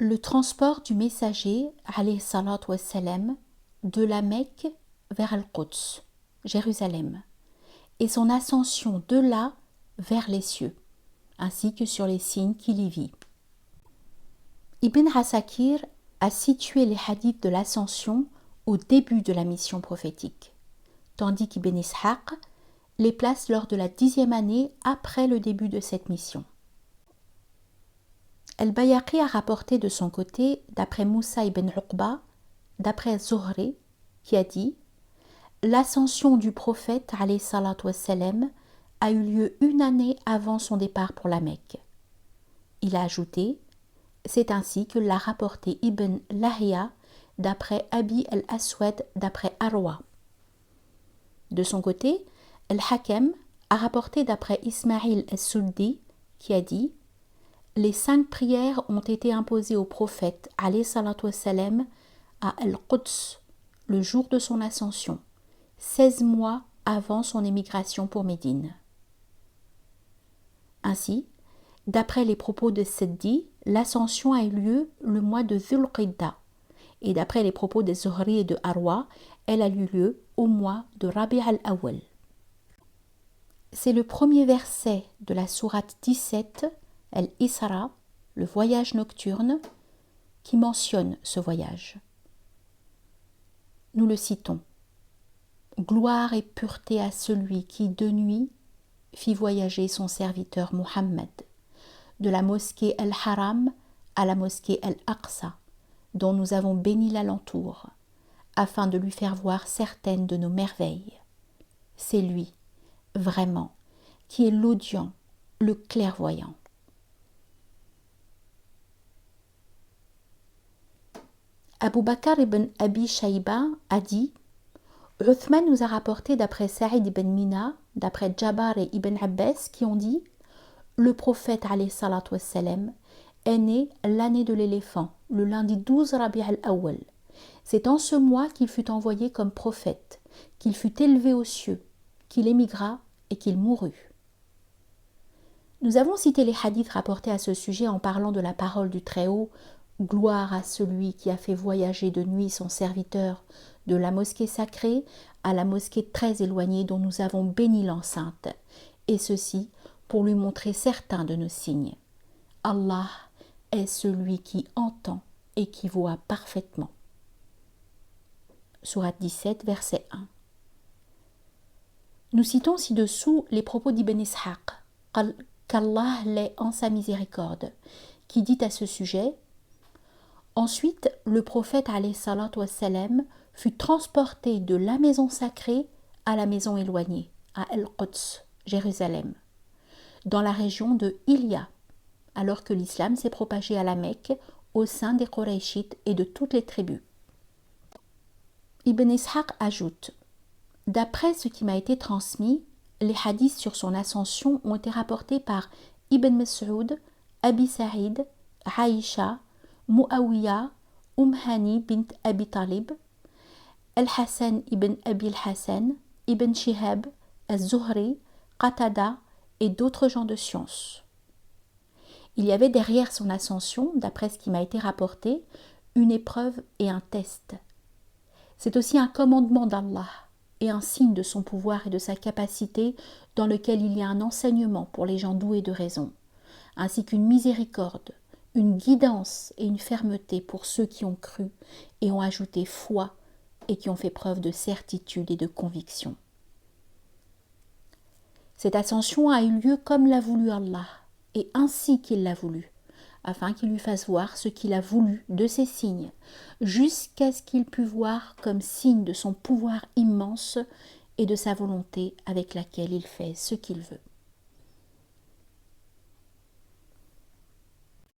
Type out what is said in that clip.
Le transport du messager, alayhi salat wa salam, de la Mecque vers Al-Quds, Jérusalem, et son ascension de là vers les cieux, ainsi que sur les signes qu'il y vit. Ibn Asakir a situé les hadiths de l'ascension au début de la mission prophétique, tandis qu'Ibn Ishaq les place lors de la 10e année après le début de cette mission. Al-Bayhaqi a rapporté de son côté, d'après Moussa ibn Uqba, d'après Zuhri, qui a dit « L'ascension du prophète alayhi salatu wassalam, a eu lieu une année avant son départ pour la Mecque. » Il a ajouté « C'est ainsi que l'a rapporté Ibn Lahiya, d'après Abi al-Aswad, d'après Arwa. » De son côté, Al-Hakam a rapporté d'après Ismaïl al-Suddi, qui a dit « Les 5 prières ont été imposées au prophète alayhi salatu wassalam à Al-Quds le jour de son ascension, 16 mois avant son émigration pour Médine. » Ainsi, d'après les propos de Siddi, l'ascension a eu lieu le mois de Dhul Qidda, et d'après les propos de Zuhri et de Arwa, elle a eu lieu au mois de Rabi' al-Awwal. C'est le premier verset de la sourate 17, Al-Isra, le voyage nocturne, qui mentionne ce voyage. Nous le citons. Gloire et pureté à celui qui, de nuit, fit voyager son serviteur Muhammad, de la mosquée Al-Haram à la mosquée Al-Aqsa, dont nous avons béni l'alentour, afin de lui faire voir certaines de nos merveilles. C'est lui, vraiment, qui est l'audient, le clairvoyant. Abu Bakr ibn Abi Shayba a dit « Uthman nous a rapporté d'après Sa'id ibn Mina, d'après Jabbar et Ibn Abbas qui ont dit « Le prophète alayhi salatu wassalam est né l'année de l'éléphant, le lundi 12 Rabi' al-Awwal. C'est en ce mois qu'il fut envoyé comme prophète, qu'il fut élevé aux cieux, qu'il émigra et qu'il mourut. » Nous avons cité les hadiths rapportés à ce sujet en parlant de la parole du Très-Haut, gloire à celui qui a fait voyager de nuit son serviteur de la mosquée sacrée à la mosquée très éloignée dont nous avons béni l'enceinte, et ceci pour lui montrer certains de nos signes. Allah est celui qui entend et qui voit parfaitement. Sourate 17, verset 1. Nous citons ci-dessous les propos d'Ibn Ishaq, qu'Allah l'ait en sa miséricorde, qui dit à ce sujet « Ensuite, le prophète alayhi salatu wassalam fut transporté de la maison sacrée à la maison éloignée, à Al-Quds, Jérusalem, dans la région de Ilia, alors que l'islam s'est propagé à la Mecque au sein des Qurayshites et de toutes les tribus. » Ibn Ishaq ajoute « D'après ce qui m'a été transmis, les hadiths sur son ascension ont été rapportés par Ibn Mas'ud, Abi Sa'id, Aïcha, Muawiyah, Hani bint Abi Talib, Al-Hassan ibn Abi al-Hassan, Ibn Shihab, Al-Zuhri, Qatada et d'autres gens de science. Il y avait derrière son ascension, d'après ce qui m'a été rapporté, une épreuve et un test. C'est aussi un commandement d'Allah et un signe de son pouvoir et de sa capacité dans lequel il y a un enseignement pour les gens doués de raison, ainsi qu'une miséricorde, une guidance et une fermeté pour ceux qui ont cru et ont ajouté foi et qui ont fait preuve de certitude et de conviction. Cette ascension a eu lieu comme l'a voulu Allah et ainsi qu'il l'a voulu, afin qu'il lui fasse voir ce qu'il a voulu de ses signes, jusqu'à ce qu'il pût voir comme signe de son pouvoir immense et de sa volonté avec laquelle il fait ce qu'il veut.